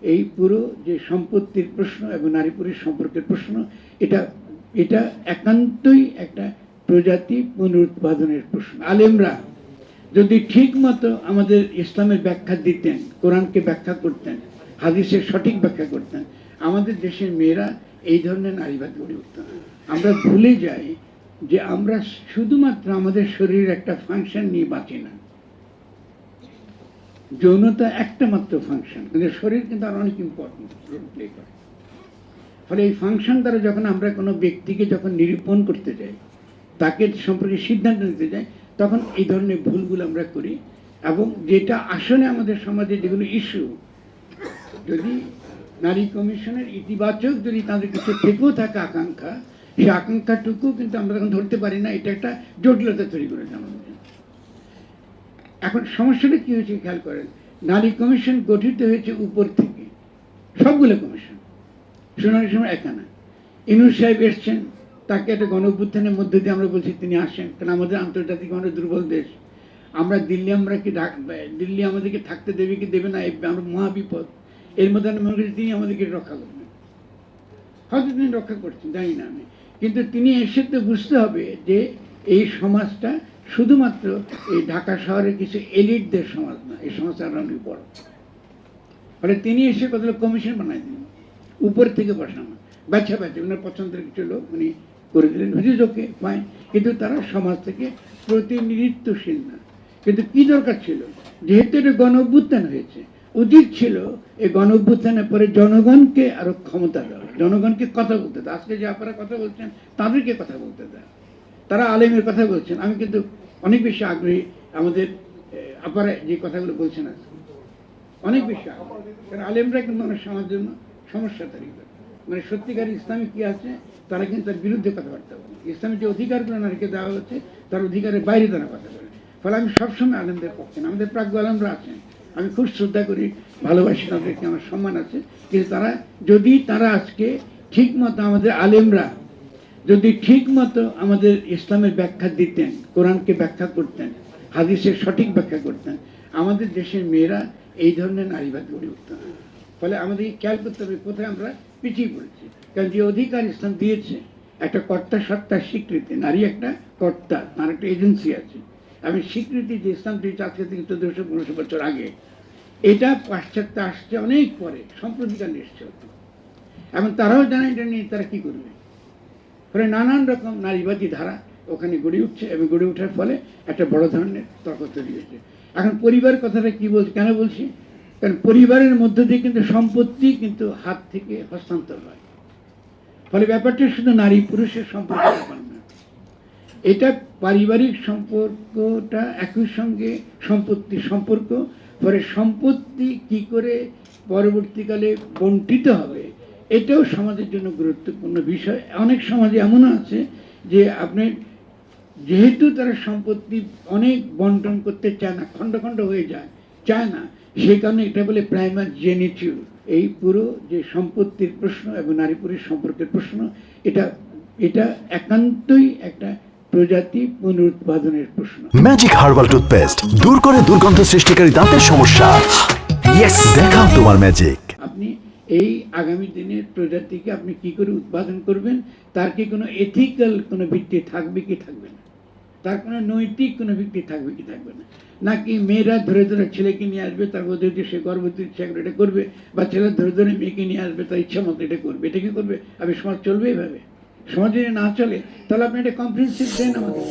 এই পুরো যে সম্পত্তির প্রশ্ন এবং নারী পুরুষ সম্পর্কের প্রশ্ন এটা এটা একান্তই একটা প্রজাতি পুনরুৎপাদনের প্রশ্ন। আলেমরা যদি ঠিক মতো আমাদের ইসলামের ব্যাখ্যা দিতেন, কোরআনকে ব্যাখ্যা করতেন, হাদিসের সঠিক ব্যাখ্যা করতেন, আমাদের দেশের মেয়েরা এই ধরনের নারীবাদ গড়ে উঠত না। আমরা ভুলে যাই যে আমরা শুধুমাত্র আমাদের শরীরের একটা ফাংশন নিয়ে বাঁচি না। যৌনতা একটা মাত্র ফাংশন, কিন্তু শরীর কিন্তু আর অনেক ইম্পর্টেন্ট রোল প্লে করে। ফলে এই ফাংশন দ্বারা যখন আমরা কোনো ব্যক্তিকে যখন নিরূপণ করতে যাই, তাকে সম্পর্কে সিদ্ধান্ত নিতে যাই, তখন এই ধরনের ভুলগুলো আমরা করি। এবং যেটা আসলে আমাদের সমাজে যেগুলো ইস্যু, যদি নারী কমিশনের ইতিবাচক যদি তাদের কিছু থেকেও থাকে আকাঙ্ক্ষা, সেই আকাঙ্ক্ষাটুকু কিন্তু আমরা তখন ধরতে পারি না। এটা একটা জটিলতা তৈরি করেছে আমাদের। এখন সমস্যাটা কি হয়েছে খেয়াল করেন, নারী কমিশন গঠিত হয়েছে উপর থেকে, সবগুলো কমিশন, শুনানির সময় একা না। ইউনূস সাহেব এসছেন, তাকে একটা গণঅভ্যুত্থানের মধ্য দিয়ে আমরা বলছি তিনি আসেন, কারণ আমাদের আন্তর্জাতিক আমরা দুর্বল দেশ। আমরা দিল্লি আমাদেরকে থাকতে দেবে কি দেবে না, আমরা মহাবিপদ। এর মধ্যে আমি মনে করছি তিনি আমাদেরকে রক্ষা করবেন, হয়তো তিনি রক্ষা করছেন জানি না আমি, কিন্তু তিনি এসে তো বুঝতে হবে যে এই সমাজটা শুধুমাত্র এই ঢাকা শহরের কিছু এলিটদের সমাজ না, এই সমাজটা আরো অনেক বড়। ফলে তিনি এসে কতগুলো কমিশন বানাই দিলেন, উপর থেকে বসানো, বাচ্চা ওনার পছন্দের কিছু লোক উনি করে দিলেন, হুজুরকে ফাইন, কিন্তু তারা সমাজ থেকে প্রতিনিধিত্বশীল না। কিন্তু কি দরকার ছিল, যেহেতু এটা গণ অভ্যুত্থান হয়েছে, উচিত ছিল এই গণ অভ্যুত্থানের পরে জনগণকে আরো ক্ষমতা দেওয়া, জনগণকে কথা বলতে দেয়। আজকে যে আপনারা কথা বলছেন তাদেরকে কথা বলতে দেয়, তারা আলেমের কথা বলছেন। আমি কিন্তু অনেক বেশি আগ্রহী, আমাদের আপনারা যে কথাগুলো বলছেন আজকে অনেক বেশি আগ্রহী, কারণ আলেমরা কিন্তু অনেক সমাজের জন্য সমস্যা তৈরি করে। মানে সত্যিকার ইসলামে কি আছে তারা কিন্তু তার বিরুদ্ধে কথাবার্তা বলে। ইসলামের যে অধিকারগুলো নারীকে দেওয়া হচ্ছে তার অধিকারের বাইরে তারা কথা বলে। ফলে আমি সবসময় আলেমদের পক্ষে না, আমাদের প্রাজ্ঞ আলেমরা আছেন, আমি খুব শ্রদ্ধা করি, ভালোবাসি, তাদেরকে আমার সম্মান আছে। কিন্তু তারা আজকে ঠিক মতো আমাদের আলেমরা যদি ঠিক মতো আমাদের ইসলামের ব্যাখ্যা দিতেন, কোরআনকে ব্যাখ্যা করতেন, হাদিসের সঠিক ব্যাখ্যা করতেন, আমাদের দেশের মেয়েরা এই ধরনের নারীবাদ গড়ে উঠত না। ফলে আমাদেরকে খেয়াল করতে হবে কোথায় আমরা পিছিয়ে পড়েছি। কারণ যে অধিকার ইসলাম দিয়েছে, একটা কর্তা সত্তার স্বীকৃতি, নারী একটা কর্তা, তার একটা এজেন্সি আছে। আমি স্বীকৃতি যে ইসলাম দিয়েছে আজকে থেকে 1400-1500 বছর আগে, এটা পাশ্চাত্য আসছে অনেক পরে, সম্প্রতিকাল এসছে। এবং তারাও জানে এটা নিয়ে তারা কি করবে। ফলে নানান রকম নারীবাদী ধারা ওখানে গড়ে উঠছে, এবং গড়ে ওঠার ফলে একটা বড় ধরনের তর্ক তৈরি হয়েছে। এখন পরিবার কথাটা কি বলছি, কেন বলছি, কারণ পরিবারের মধ্য দিয়ে কিন্তু সম্পত্তি কিন্তু হাত থেকে হস্তান্তর হয়। ফলে ব্যাপারটা শুধু নারী পুরুষের সম্পর্ক ব্যাপার না, এটা পারিবারিক সম্পর্কটা একই সঙ্গে সম্পত্তির সম্পর্ক। ফলে সম্পত্তি কি করে পরবর্তীকালে বণ্টিত হবে, এটাও সমাজের জন্য গুরুত্বপূর্ণ বিষয়। অনেক সমাজে এমনও আছে যে আপনি যেহেতু তারা সম্পত্তি অনেক বন্টন করতে চায় না, খণ্ড খণ্ড হয়ে যায়, চায় না, সেই কারণে এটা বলে প্রাইমার জেনিটিউড। এই পুরো যে সম্পত্তির প্রশ্ন এবং নারী পুরুষ সম্পর্কের প্রশ্ন, এটা একান্তই একটা প্রজাতি পুনরুৎপাদনের প্রশ্ন। ম্যাজিক হার্বাল টুথপেস্ট দূর করে দুর্গন্ধ সৃষ্টিকারী দাঁতের সমস্যা। ইয়েস, দেখাও তোমার ম্যাজিক। আপনি এই আগামী দিনের প্রজাতিকে আপনি কি করে উৎপাদন করবেন, তার কি কোনো এথিক্যাল কোনো ভিত্তি থাকবে কি থাকবে না, তার কোনো নৈতিক কোনো ভিত্তি থাকবে কি থাকবে না, নাকি মেয়েরা ধরে ধরে ছেলেকে নিয়ে আসবে, তার মধ্যে সে গর্ভবতী ইচ্ছা করে এটা করবে, বা ছেলে ধরে ধরে মেয়েকে নিয়ে আসবে তার ইচ্ছা মতো এটা করবে, এটা কি করবে? আমি সমাজ চলবে এভাবে? সমাজ যদি না চলে তাহলে আপনি এটা কম্প্রিহেনসিভ দেন আমাদের।